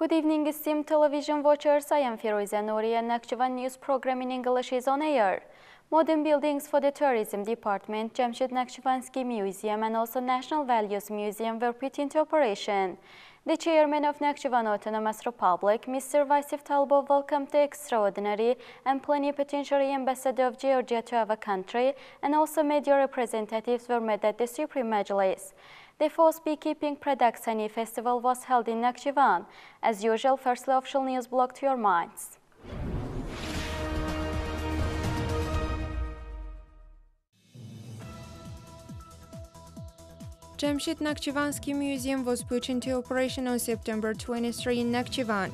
Good evening, esteemed television watchers. I am Firuza Nouri and Nakhchivan news program in English is on air. Modern buildings for the Tourism Department, Jamshid Nakhchivansky Museum and also National Values Museum were put into operation. The chairman of Nakhchivan Autonomous Republic, Mr. Vasif Talbov, welcomed the extraordinary and plenipotentiary ambassador of Georgia to our country, and also media representatives were met at the Supreme Majlis. The fourth Beekeeping Products Festival was held in Nakhchivan. As usual, firstly, official news block to your minds. Jamshid Nakhchivansky Museum was put into operation on September 23 in Nakhchivan.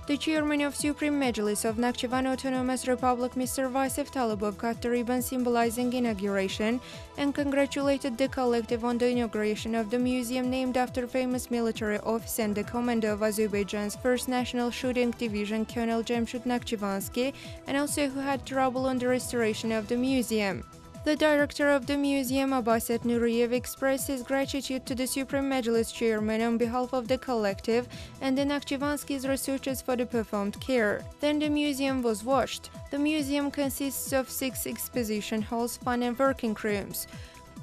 The chairman of Supreme Majlis of Nakhchivan Autonomous Republic, Mr. Vasif Talbov, cut the ribbon symbolizing inauguration and congratulated the collective on the inauguration of the museum named after famous military officer and the commander of Azerbaijan's 1st National Shooting Division, Colonel Jamshid Nakhchivansky, and also who had trouble on the restoration of the museum. The director of the museum, Abbaset Nuriyev, expressed his gratitude to the Supreme Majlis chairman on behalf of the collective and the Nakhchivansky's researchers for the performed care. Then the museum was washed. The museum consists of 6 exposition halls, fun and working rooms.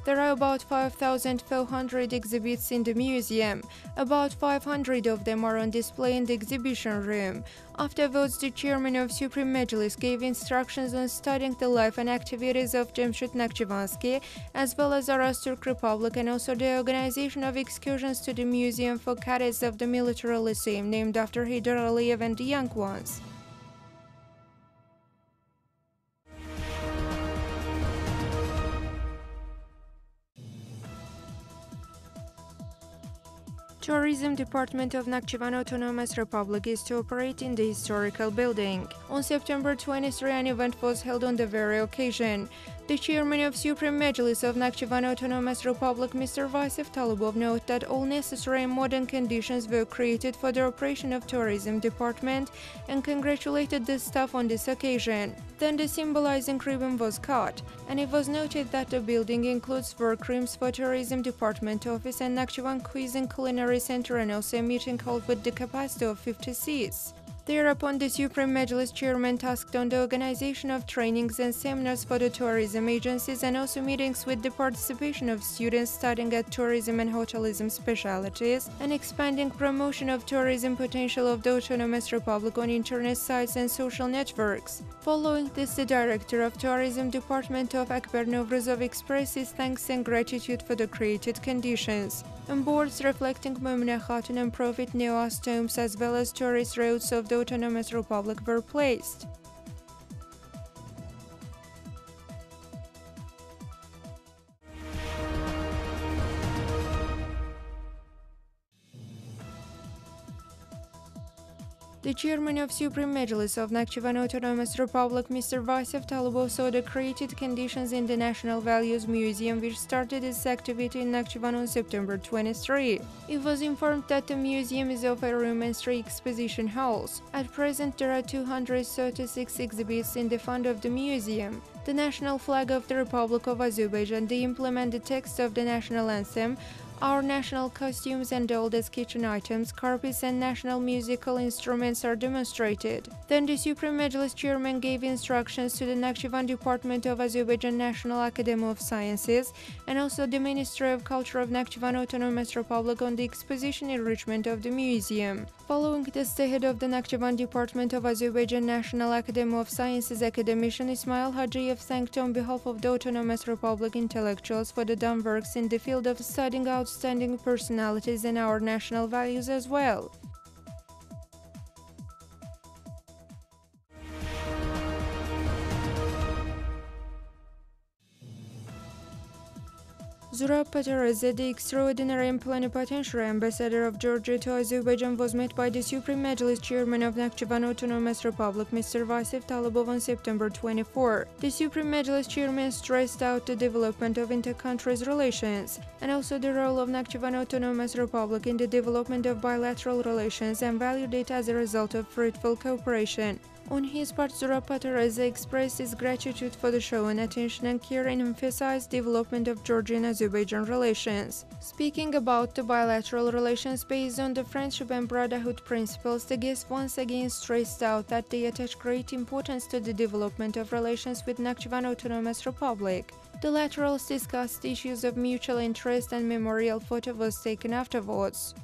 There are about 5,400 exhibits in the museum. About 500 of them are on display in the exhibition room. Afterwards, the chairman of Supreme Majlis gave instructions on studying the life and activities of Jamshid Nakhchivansky, as well as Turk Republic, and also the organization of excursions to the museum for cadets of the military lyceum named after Heydar Aliyev and the young ones. Tourism Department of Nakhchivan Autonomous Republic is to operate in the historical building. On September 23, an event was held on the very occasion. The chairman of Supreme Majlis of Nakhchivan Autonomous Republic, Mr. Vasif Talbov, noted that all necessary and modern conditions were created for the operation of Tourism Department and congratulated the staff on this occasion. Then the symbolizing ribbon was cut, and it was noted that the building includes workrooms for Tourism Department office and Nakhchivan Cuisine Culinary Center and also a meeting hall with the capacity of 50 seats. Thereupon, the Supreme Majlis chairman tasked on the organization of trainings and seminars for the tourism agencies and also meetings with the participation of students studying at tourism and hotelism specialties and expanding promotion of tourism potential of the Autonomous Republic on internet sites and social networks. Following this, the director of Tourism Department of Akbar Novruzov expressed his thanks and gratitude for the created conditions. On boards reflecting Mumina Khatun and Prophet Noah's tombs as well as tourist routes of the Autonomous Republic were placed. The chairman of Supreme Majlis of Nakhchivan Autonomous Republic, Mr. Vasif Talbov, saw the created conditions in the National Values Museum, which started its activity in Nakhchivan on September 23. It was informed that the museum is of a room and 3 exposition halls. At present, there are 236 exhibits in the fund of the museum. The national flag of the Republic of Azerbaijan, the implemented text of the national anthem, our national costumes and oldest kitchen items, carpets and national musical instruments are demonstrated. Then the Supreme Majlis chairman gave instructions to the Nakhchivan Department of Azerbaijan National Academy of Sciences and also the Ministry of Culture of Nakhchivan Autonomous Republic on the exposition enrichment of the museum. Following this, the head of the Nakhchivan Department of Azerbaijan National Academy of Sciences, academician Ismail Hajiyev, thanked on behalf of the Autonomous Republic intellectuals for the done works in the field of studying outstanding personalities and our national values as well. Zurab Pataradzeh, the extraordinary and plenipotentiary ambassador of Georgia to Azerbaijan, was met by the Supreme Majlis chairman of Nakhchivan Autonomous Republic, Mr. Vasif Talbov, on September 24. The Supreme Majlis chairman stressed out the development of inter-country relations and also the role of Nakhchivan Autonomous Republic in the development of bilateral relations and valued it as a result of fruitful cooperation. On his part, Zurapato Reza expressed his gratitude for the shown attention and care and emphasized development of Georgian-Azerbaijan relations. Speaking about the bilateral relations based on the friendship and brotherhood principles, the guest once again stressed out that they attach great importance to the development of relations with Nakhchivan Autonomous Republic. The laterals discussed issues of mutual interest and memorial photo was taken afterwards.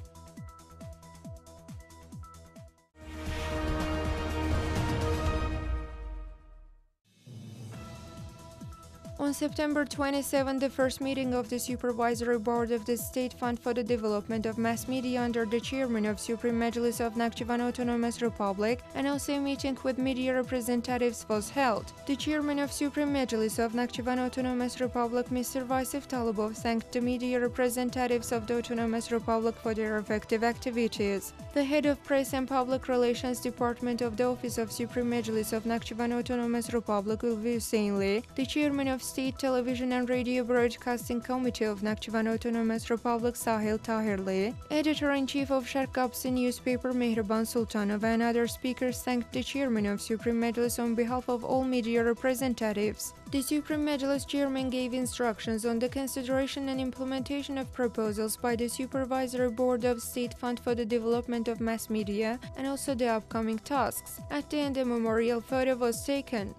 On September 27, the first meeting of the Supervisory Board of the State Fund for the Development of Mass Media under the chairman of Supreme Majlis of Nakhchivan Autonomous Republic and also a meeting with media representatives was held. The chairman of Supreme Majlis of Nakhchivan Autonomous Republic, Mr. Vasev Talibov, thanked the media representatives of the Autonomous Republic for their effective activities. The head of Press and Public Relations Department of the Office of Supreme Majlis of Nakhchivan Autonomous Republic, Ulvi Hüseyinli, the chairman of State Television and Radio Broadcasting Committee of Nakhchivan Autonomous Republic, Sahil Tahirli, editor-in-chief of Sharq Kapsi newspaper, Mehriban Sultanov, and other speakers thanked the chairman of Supreme Majlis on behalf of all media representatives. The Supreme Majlis chairman gave instructions on the consideration and implementation of proposals by the Supervisory Board of State Fund for the Development of Mass Media and also the upcoming tasks. At the end, a memorial photo was taken.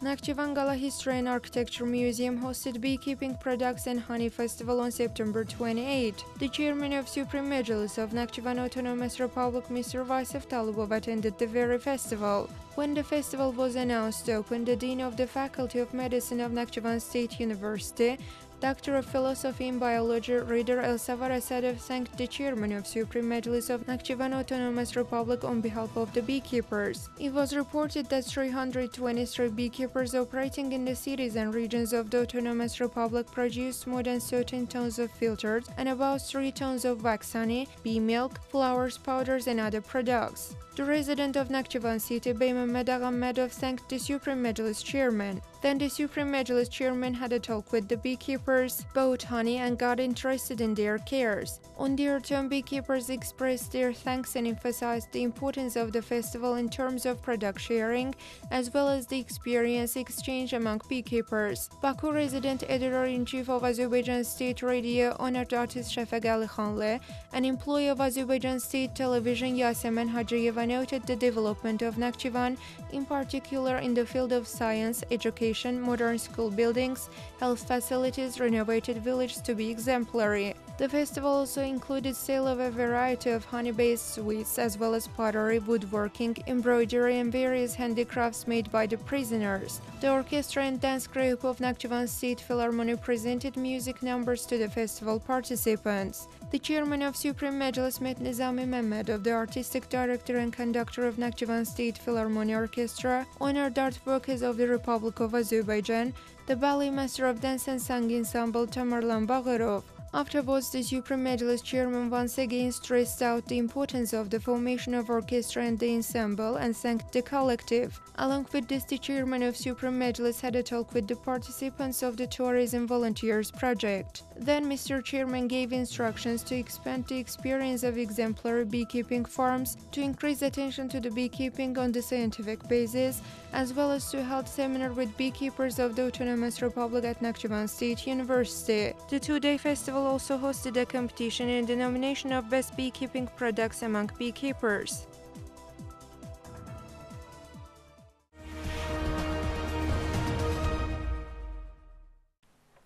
Nakhchivan Gala History and Architecture Museum hosted Beekeeping Products and Honey Festival on September 28. The chairman of Supreme Majlis of Nakhchivan Autonomous Republic, Mr. Vasev Talibov, attended the very festival. When the festival was announced to open, the Dean of the Faculty of Medicine of Nakhchivan State University, Doctor of Philosophy in Biology, Reader Elsavar Asadov, thanked the chairman of Supreme Majlis of Nakhchivan Autonomous Republic on behalf of the beekeepers. It was reported that 323 beekeepers operating in the cities and regions of the Autonomous Republic produced more than 13 tons of filtered and about 3 tons of wax honey, bee milk, flowers, powders, and other products. The resident of Nakhchivan city, Beymamed Aghammedov, thanked the Supreme Majlis chairman. Then the Supreme Majlis chairman had a talk with the beekeepers, bought honey, and got interested in their cares. On their turn, beekeepers expressed their thanks and emphasized the importance of the festival in terms of product sharing, as well as the experience exchange among beekeepers. Baku resident editor-in-chief of Azerbaijan State Radio, honored artist Shafak Ali Khanle, an employee of Azerbaijan State Television, Yasemen Hajiyeva, noted the development of Nakhchivan, in particular in the field of science, education, modern school buildings, health facilities, renovated villages to be exemplary. The festival also included sale of a variety of honey-based sweets, as well as pottery, woodworking, embroidery, and various handicrafts made by the prisoners. The orchestra and dance group of Nakhchivan State Philharmonic presented music numbers to the festival participants. The chairman of Supreme Majlis, Met Nizami Mehmedov, the artistic director and conductor of Nakhchivan State Philharmonic Orchestra, honored art workers of the Republic of Azerbaijan, the ballet master of dance and song ensemble Tamerlan Bagherov. Afterwards, the Supreme Majlis chairman once again stressed out the importance of the formation of orchestra and the ensemble and thanked the collective. Along with this, the chairman of Supreme Majlis had a talk with the participants of the Tourism Volunteers project. Then Mr. Chairman gave instructions to expand the experience of exemplary beekeeping farms, to increase attention to the beekeeping on the scientific basis, as well as to hold seminar with beekeepers of the Autonomous Republic at Nakhchivan State University. The two-day festival also hosted a competition in the nomination of best beekeeping products among beekeepers.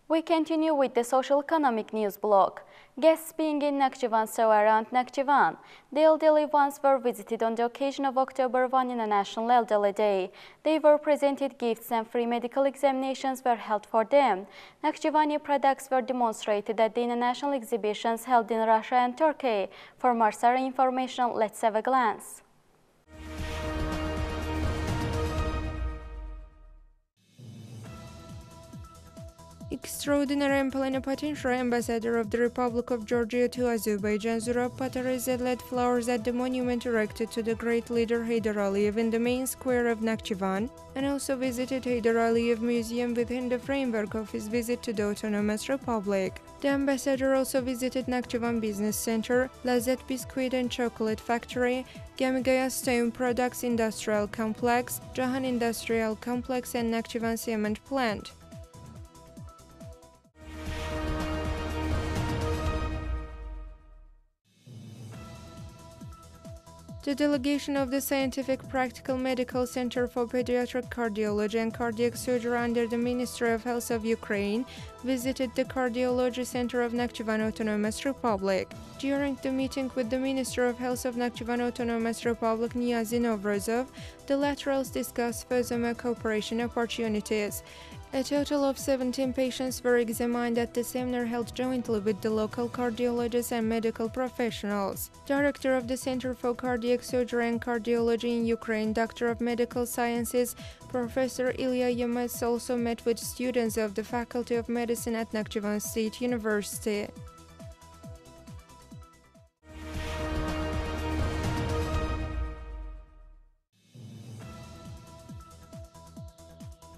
We continue with the social economic news block. Guests being in Nakhchivan saw around Nakhchivan. The elderly ones were visited on the occasion of October 1 International Elderly Day. They were presented gifts and free medical examinations were held for them. Nakhchivani products were demonstrated at the international exhibitions held in Russia and Turkey. For more thorough information, let's have a glance. Extraordinary and Plenipotentiary Ambassador of the Republic of Georgia to Azerbaijan, Zurab Patarezad laid flowers at the monument erected to the great leader Heydar Aliyev in the main square of Nakhchivan, and also visited Heydar Aliyev Museum within the framework of his visit to the Autonomous Republic. The ambassador also visited Nakhchivan Business Center, Lazet Biscuit and Chocolate Factory, Gamigaya Stone Products Industrial Complex, Jahan Industrial Complex and Nakhchivan Cement Plant. The delegation of the Scientific Practical Medical Center for Pediatric Cardiology and Cardiac Surgery under the Ministry of Health of Ukraine visited the Cardiology Center of Nakhchivan Autonomous Republic. During the meeting with the Minister of Health of Nakhchivan Autonomous Republic, Niyazi Novrozov, the laterals discussed further cooperation opportunities. A total of 17 patients were examined at the seminar held jointly with the local cardiologists and medical professionals. Director of the Center for Cardiac Surgery and Cardiology in Ukraine, Doctor of Medical Sciences, Professor Ilya Yemets also met with students of the Faculty of Medicine at Nakhchivan State University.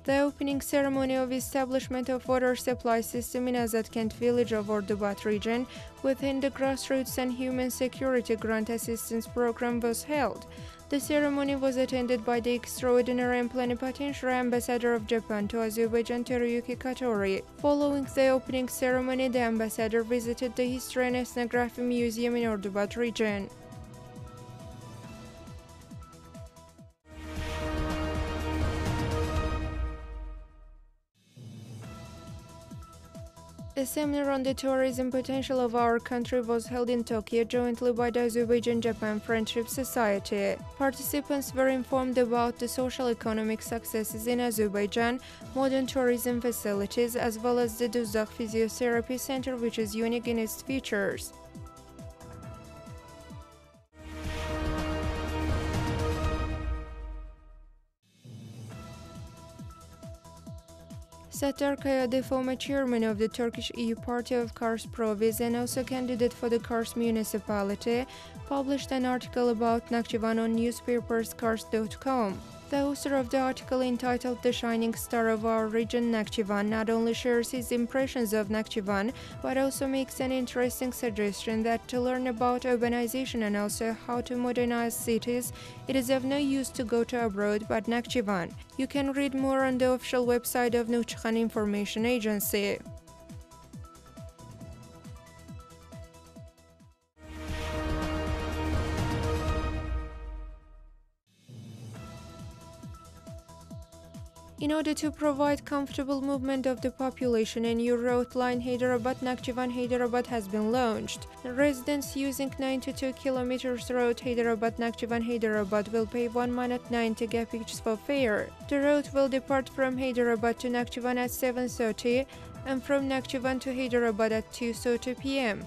The opening ceremony of establishment of water supply system in Azatkent village of Ordubat region within the Grassroots and Human Security Grant Assistance Program was held. The ceremony was attended by the Extraordinary and Plenipotentiary Ambassador of Japan to Azerbaijan, Teruyuki Katori. Following the opening ceremony, the ambassador visited the History and Ethnography Museum in Ordubat region. A seminar on the tourism potential of our country was held in Tokyo jointly by the Azerbaijan-Japan Friendship Society. Participants were informed about the social-economic successes in Azerbaijan, modern tourism facilities, as well as the Duzdaq Physiotherapy Center, which is unique in its features. Sattar Kaya, the former chairman of the Turkish EU Party of Kars Province and also candidate for the Kars municipality, published an article about Nakhchivan on newspaperskars.com. The author of the article, entitled "The Shining Star of Our Region, Nakhchivan," not only shares his impressions of Nakhchivan, but also makes an interesting suggestion that to learn about urbanization and also how to modernize cities, it is of no use to go to abroad but Nakhchivan. You can read more on the official website of Nakhchivan Information Agency. In order to provide comfortable movement of the population, a new road line Hyderabad-Nakhchivan-Hyderabad has been launched. The residents using 92 km road Hyderabad-Nakhchivan-Hyderabad will pay 1 minute 90 gapiks for fare. The road will depart from Hyderabad to Nakhchivan at 7:30 and from Nakhchivan to Hyderabad at 2:30 p.m.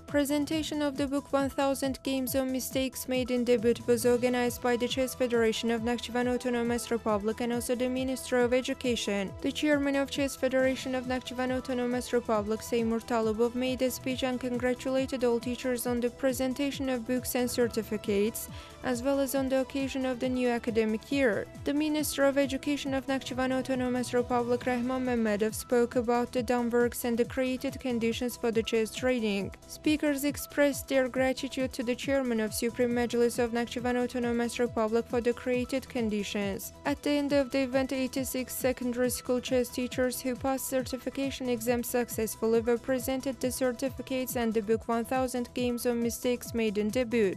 Presentation of the book 1000 Games on Mistakes Made in Debut was organized by the Chess Federation of Nakhchivan Autonomous Republic and also the Ministry of Education. The chairman of Chess Federation of Nakhchivan Autonomous Republic, Seymur Talibov, made a speech and congratulated all teachers on the presentation of books and certificates, as well as on the occasion of the new academic year. The Minister of Education of Nakhchivan Autonomous Republic, Rahman Mehmedov, spoke about the done works and the created conditions for the chess training. Speakers expressed their gratitude to the chairman of Supreme Majlis of Nakhchivan Autonomous Republic for the created conditions. At the end of the event, 86 secondary school chess teachers who passed certification exams successfully were presented the certificates and the book 1000 Games on Mistakes Made in Debut.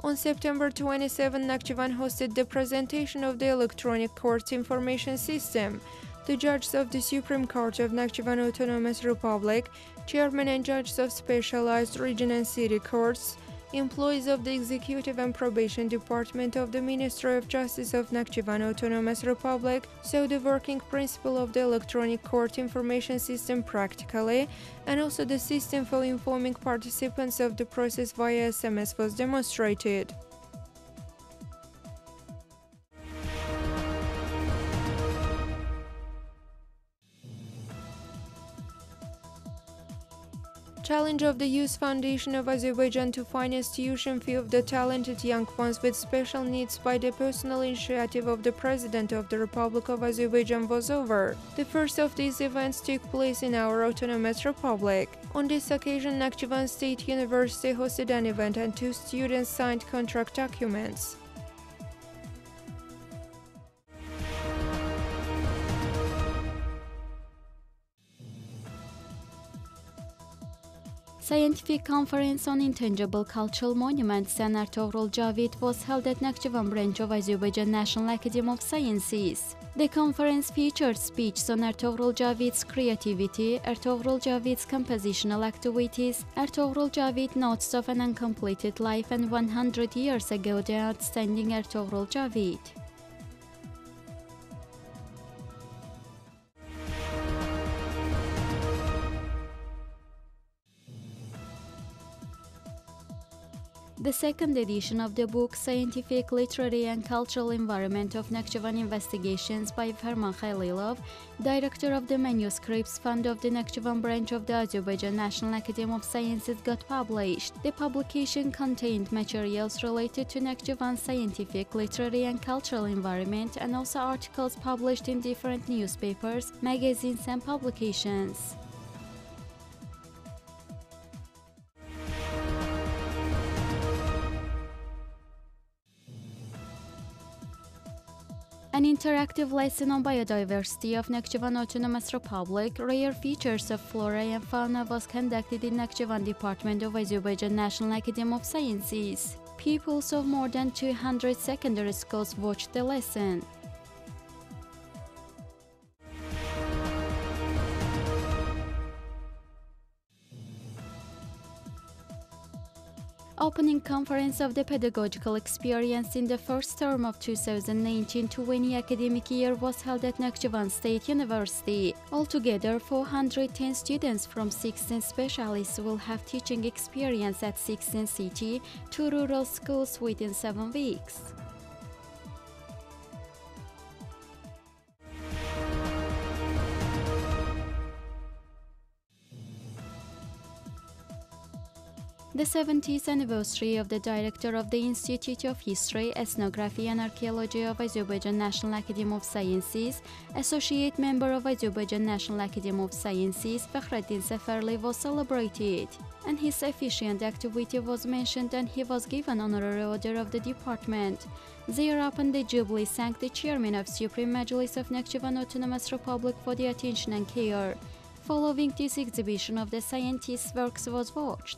On September 27, Nakhchivan hosted the presentation of the Electronic Court Information System. The judges of the Supreme Court of Nakhchivan Autonomous Republic, chairman and judges of specialized region and city courts, Employees of the Executive and Probation Department of the Ministry of Justice of Nakhchivan Autonomous Republic saw the working principle of the electronic court information system practically, and also the system for informing participants of the process via SMS was demonstrated. Challenge of the Youth Foundation of Azerbaijan to finance tuition fee of the talented young ones with special needs by the personal initiative of the President of the Republic of Azerbaijan was over. The first of these events took place in our autonomous republic. On this occasion, Nakhchivan State University hosted an event and 2 students signed contract documents. Scientific Conference on Intangible Cultural Monuments and Art of Javit was held at Nakhchivan branch of Azerbaijan National Academy of Sciences. The conference featured speeches on Ertuğrul Javit's creativity, Ertuğrul Javit's compositional activities, Ertuğrul Javit notes of an uncompleted life, and 100 years ago the outstanding Ertuğrul Javit. The second edition of the book Scientific, Literary and Cultural Environment of Nakhchivan Investigations by Ferman Khalilov, director of the Manuscripts Fund of the Nakhchivan branch of the Azerbaijan National Academy of Sciences, got published. The publication contained materials related to Nakhchivan's scientific, literary and cultural environment, and also articles published in different newspapers, magazines and publications. An interactive lesson on biodiversity of Nakhchivan Autonomous Republic, rare features of flora and fauna, was conducted in Nakhchivan Department of Azerbaijan National Academy of Sciences. Pupils of more than 200 secondary schools watched the lesson. Opening conference of the pedagogical experience in the first term of 2019-20 academic year was held at Nakhchivan State University. Altogether, 410 students from 16 specialists will have teaching experience at 16 city, 2 rural schools within 7 weeks. The 70th anniversary of the director of the Institute of History, Ethnography and Archaeology of Azerbaijan National Academy of Sciences, associate member of Azerbaijan National Academy of Sciences, Fakhreddin Seferli, was celebrated, and his efficient activity was mentioned, and he was given honorary order of the department. Thereupon, the Jubilee thanked the chairman of Supreme Majlis of Nakhchivan Autonomous Republic for the attention and care. Following this exhibition of the scientists' works was watched.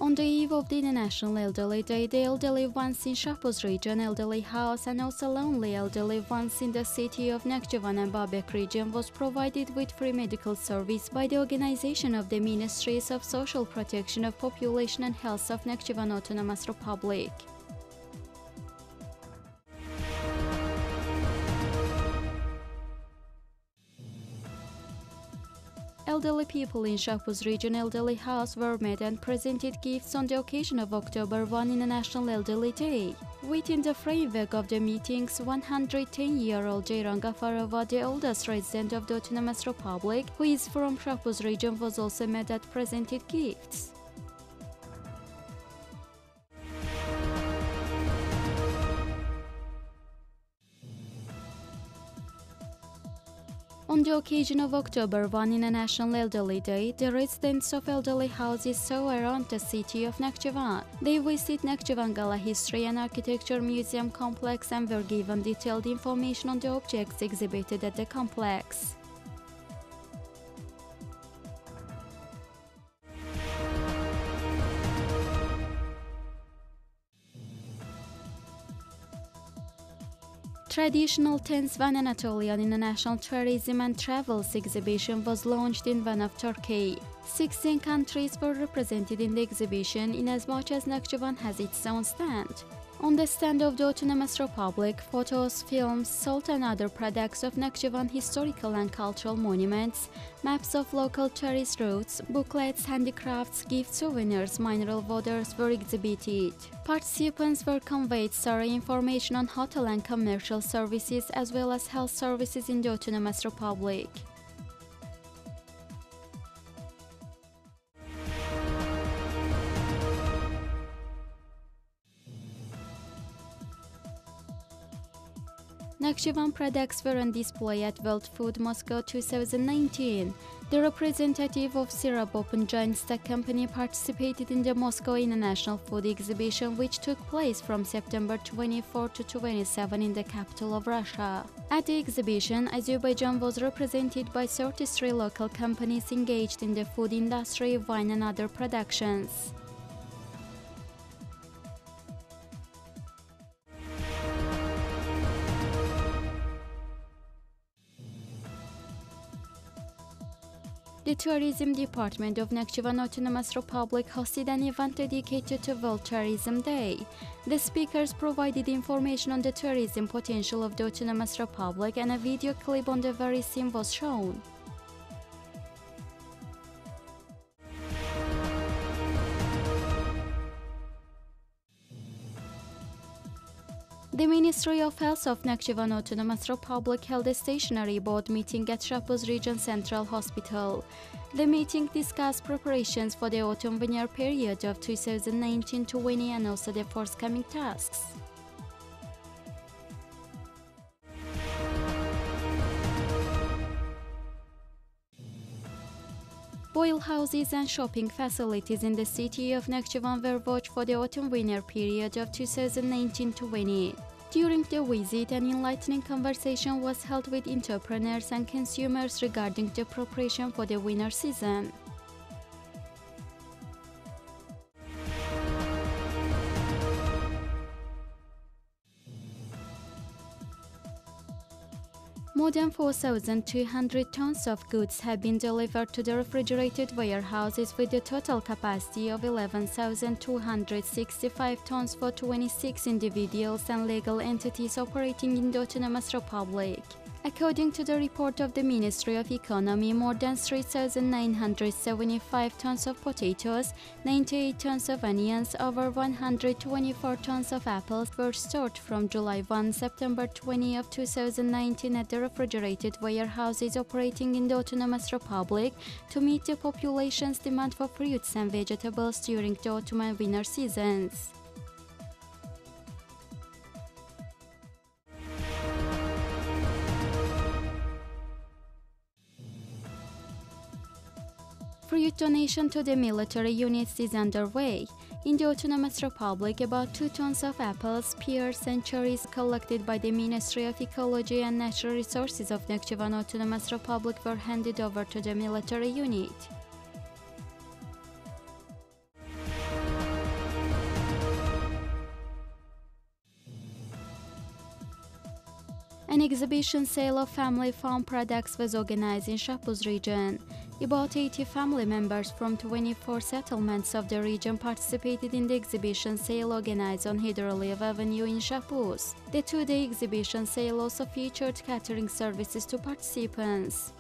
On the eve of the International Elderly Day, the elderly ones in Shahpuz region elderly house and also lonely elderly ones in the city of Nakhchivan and Babek region was provided with free medical service by the organization of the Ministries of Social Protection of Population and Health of Nakhchivan Autonomous Republic. Elderly people in Shahpuz region elderly house were met and presented gifts on the occasion of October 1 International Elderly Day. Within the framework of the meetings, 110-year-old Ceyran Gafarova, the oldest resident of the Autonomous Republic, who is from Shahpuz region, was also met and presented gifts. On the occasion of October 1 International Elderly Day, the residents of elderly houses saw around the city of Nakhchivan. They visited Nakhchivan Gala History and Architecture Museum complex and were given detailed information on the objects exhibited at the complex. Traditional 10th Van Anatolian International Tourism and Travels exhibition was launched in Van of Turkey. 16 countries were represented in the exhibition inasmuch as Nakhchivan has its own stand. On the stand of the Autonomous Republic, photos, films, salt and other products of Nakhchivan historical and cultural monuments, maps of local tourist routes, booklets, handicrafts, gift souvenirs, mineral waters were exhibited. Participants were conveyed thorough information on hotel and commercial services as well as health services in the Autonomous Republic. Nakhchivan products were on display at World Food Moscow 2019. The representative of Syrup Open Giant Stock Company participated in the Moscow International Food Exhibition, which took place from September 24 to 27 in the capital of Russia. At the exhibition, Azerbaijan was represented by 33 local companies engaged in the food industry, wine and other productions. The Tourism Department of Nakhchivan Autonomous Republic hosted an event dedicated to World Tourism Day. The speakers provided information on the tourism potential of the Autonomous Republic, and a video clip on the very scene was shown. The Ministry of Health of Nakhchivan Autonomous Republic held a stationary board meeting at Shapuz Region Central Hospital. The meeting discussed preparations for the autumn-winter period of 2019-20 and also the forthcoming tasks. Boil houses and shopping facilities in the city of Nakhchivan were watched for the autumn-winter period of 2019-20. During the visit, an enlightening conversation was held with entrepreneurs and consumers regarding the preparation for the winter season. More than 4,200 tons of goods have been delivered to the refrigerated warehouses with a total capacity of 11,265 tons for 26 individuals and legal entities operating in the Autonomous Republic. According to the report of the Ministry of Economy, more than 3,975 tons of potatoes, 98 tons of onions, over 124 tons of apples were stored from July 1 September 20 of 2019 at the refrigerated warehouses operating in the Autonomous Republic to meet the population's demand for fruits and vegetables during the autumn and winter seasons. Fruit donation to the military units is underway. In the Autonomous Republic, about 2 tons of apples, pears and cherries collected by the Ministry of Ecology and Natural Resources of Nakhchivan Autonomous Republic were handed over to the military unit. An exhibition sale of family farm products was organized in Shapuz region. About 80 family members from 24 settlements of the region participated in the exhibition sale organized on Hydroliv Avenue in Shapuz. The two-day exhibition sale also featured catering services to participants.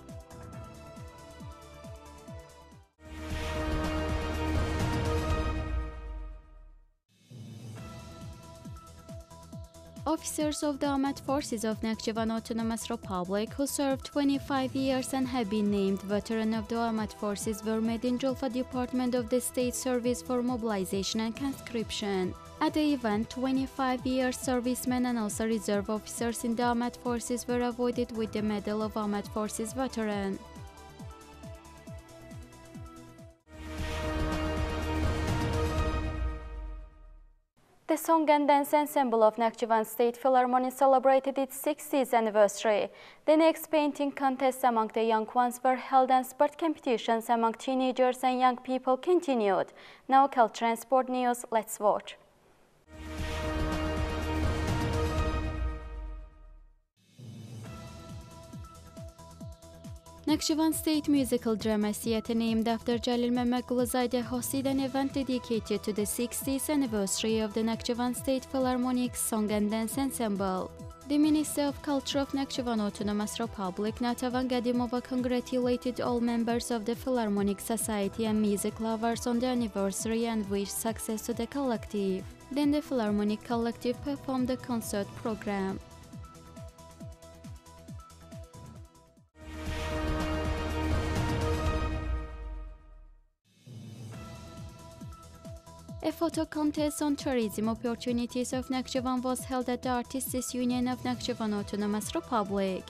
Officers of the Armed Forces of Nakhchivan Autonomous Republic who served 25 years and have been named Veteran of the Armed Forces were made in Julfa Department of the State Service for Mobilization and Conscription. At the event, 25-year servicemen and also reserve officers in the Armed Forces were awarded with the Medal of Armed Forces Veteran. The Song and Dance Ensemble of Nakhchivan State Philharmonic celebrated its 60th anniversary. The next painting contests among the young ones were held and sport competitions among teenagers and young people continued. Now Culture and Sport News, let's watch. Nakhchivan State Musical Drama Theatre, named after Jalil Mehmet hosted an event dedicated to the 60th anniversary of the Nakhchivan State Philharmonic Song and Dance Ensemble. The Minister of Culture of Nakhchivan Autonomous Republic, Natavan Gadimova, congratulated all members of the Philharmonic Society and music lovers on the anniversary and wished success to the collective. Then the Philharmonic Collective performed the concert program. A photo contest on tourism opportunities of Nakhchivan was held at the Artists' Union of Nakhchivan Autonomous Republic.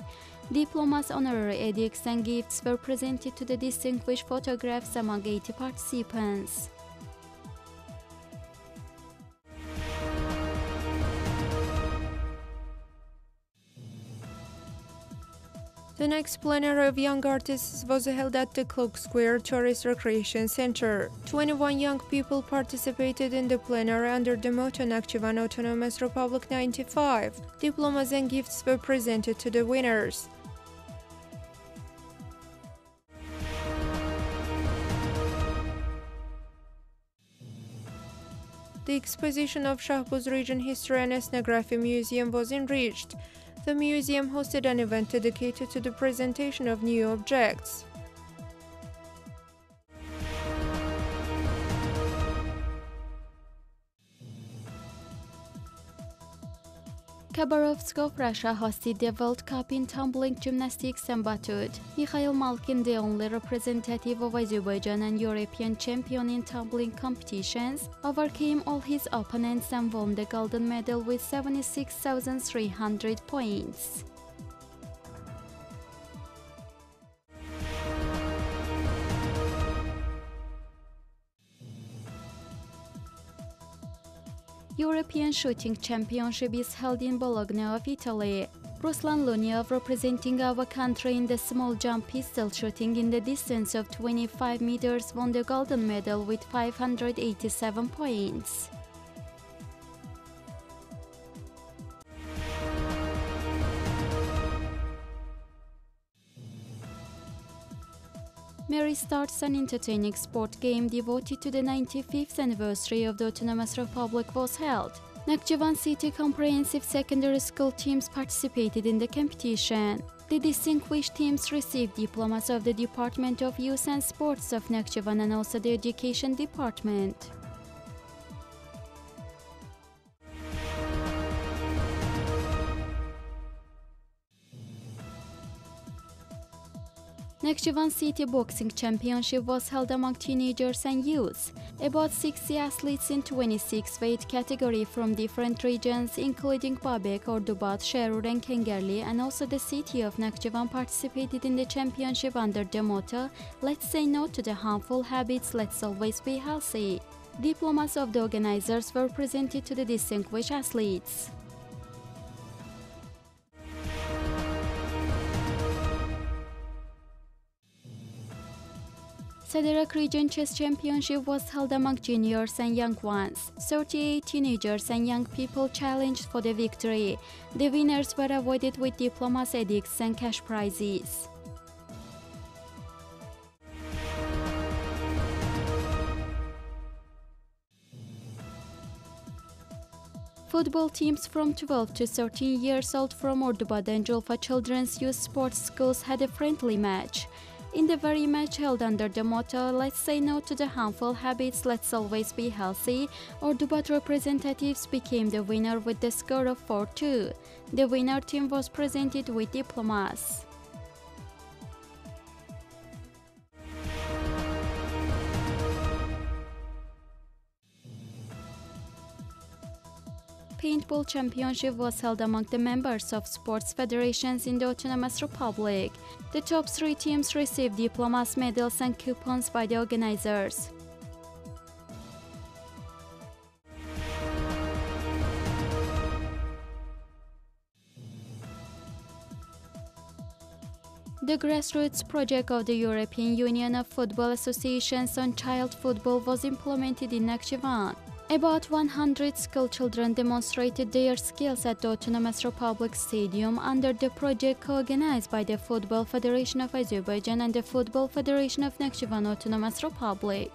Diplomas, honorary edicts and gifts were presented to the distinguished photographs among 80 participants. The next plenary of Young Artists was held at the Clock Square Tourist Recreation Center. 21 young people participated in the plenary under the motto Nakhchivan Autonomous Republic 95. Diplomas and gifts were presented to the winners. The exposition of Shahbuz Region History and Ethnography Museum was enriched. The museum hosted an event dedicated to the presentation of new objects. Khabarovsk of Russia hosted the World Cup in tumbling gymnastics and batut. Mikhail Malkin, the only representative of Azerbaijan and European champion in tumbling competitions, overcame all his opponents and won the golden medal with 76,300 points. European Shooting Championship is held in Bologna of Italy. Ruslan Luniev, representing our country in the small jump pistol shooting in the distance of 25 meters, won the golden medal with 587 points. Merry Starts, an entertaining sport game devoted to the 95th anniversary of the Autonomous Republic, was held. Nakhchivan City Comprehensive Secondary School teams participated in the competition. The distinguished teams received diplomas of the Department of Youth and Sports of Nakhchivan and also the Education Department. Nakhchivan City Boxing Championship was held among teenagers and youth. About 60 athletes in 26 weight category from different regions, including Babek, Ordubat, Sherur and Kengerli, and also the city of Nakhchivan, participated in the championship under the motto, "Let's say no to the harmful habits, let's always be healthy." Diplomas of the organizers were presented to the distinguished athletes. Sederak Region Chess Championship was held among juniors and young ones. 38 teenagers and young people challenged for the victory. The winners were awarded with diplomas, edicts and cash prizes. Football teams from 12 to 13 years old from Ordubat and Julfa Children's Youth Sports Schools had a friendly match. In the very match held under the motto, "Let's say no to the harmful habits, let's always be healthy," Ordubat representatives became the winner with the score of 4-2. The winner team was presented with diplomas. Paintball Championship was held among the members of sports federations in the Autonomous Republic. The top 3 teams received diplomas, medals and coupons by the organizers. The grassroots project of the European Union of Football Associations on child football was implemented in Nakhchivan. About 100 school children demonstrated their skills at the Autonomous Republic Stadium under the project co-organized by the Football Federation of Azerbaijan and the Football Federation of Nakhchivan Autonomous Republic.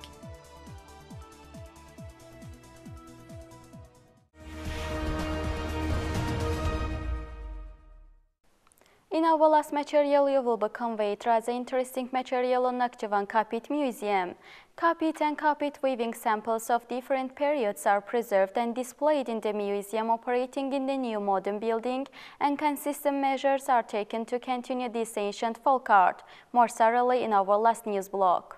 In our last material, you will be conveyed rather interesting material on Nakhchivan Carpet Museum. Carpet and carpet weaving samples of different periods are preserved and displayed in the museum operating in the new modern building, and consistent measures are taken to continue this ancient folk art. More thoroughly in our last news block.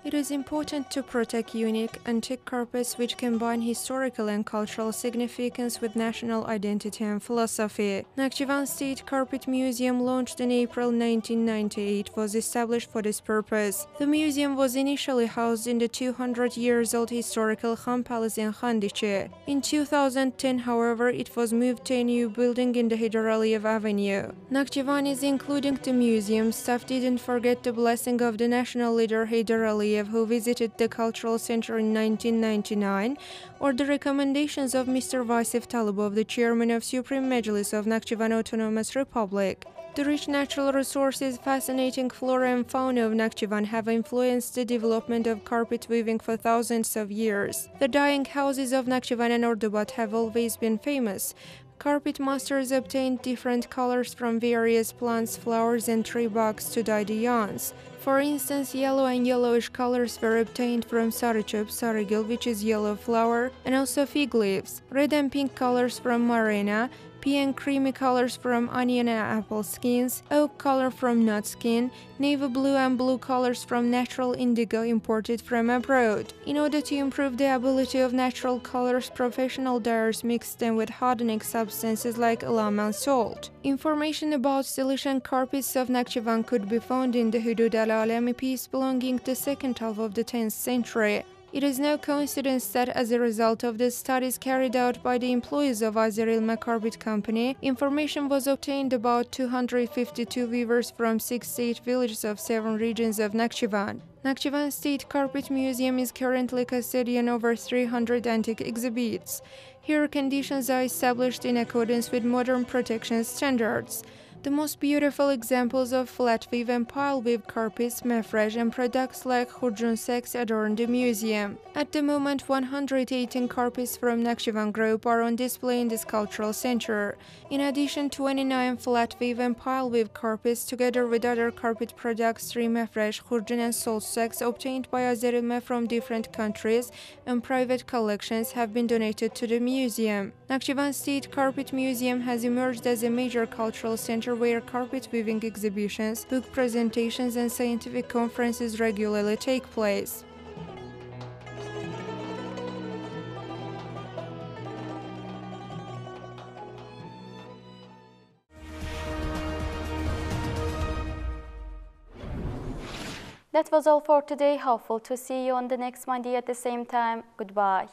It is important to protect unique, antique carpets which combine historical and cultural significance with national identity and philosophy. Nakhchivan State Carpet Museum, launched in April 1998, was established for this purpose. The museum was initially housed in the 200-years-old historical Khan Palace in Khandiche. In 2010, however, it was moved to a new building in the Haidar Aliyev Avenue. Nakhchivanis, including the museum staff, didn't forget the blessing of the national leader Haidar Aliyev, who visited the cultural center in 1999, or the recommendations of Mr. Vasif Talibov, the chairman of Supreme Majlis of Nakhchivan Autonomous Republic. The rich natural resources, fascinating flora and fauna of Nakhchivan have influenced the development of carpet weaving for thousands of years. The dyeing houses of Nakhchivan and Ordubat have always been famous. Carpet masters obtained different colors from various plants, flowers, and tree barks to dye the yarns. For instance, yellow and yellowish colors were obtained from sarichop, sarigil, which is yellow flower, and also fig leaves. Red and pink colors from marena, pea and creamy colors from onion and apple skins, oak color from nut skin, navy blue and blue colors from natural indigo imported from abroad. In order to improve the ability of natural colors, professional dyers mixed them with hardening substances like alum and salt. Information about Silesian carpets of Nakhchivan could be found in the Hudud al-Alami piece belonging to the second half of the 10th century. It is no coincidence that, as a result of the studies carried out by the employees of Azeril Carpet Company, information was obtained about 252 weavers from 68 villages of 7 regions of Nakhchivan. Nakhchivan State Carpet Museum is currently custodian over 300 antique exhibits. Here, conditions are established in accordance with modern protection standards. The most beautiful examples of flat weave and pile weave carpets, mefresh, and products like khurjun sacks adorn the museum. At the moment, 118 carpets from Nakhchivan group are on display in this cultural center. In addition, 29 flat weave and pile weave carpets, together with other carpet products, tree mefresh, khurjun, and salt sacks obtained by Azerilme from different countries and private collections, have been donated to the museum. Nakhchivan State Carpet Museum has emerged as a major cultural center where carpet weaving exhibitions, book presentations, and scientific conferences regularly take place. That was all for today. Hopeful to see you on the next Monday at the same time. Goodbye.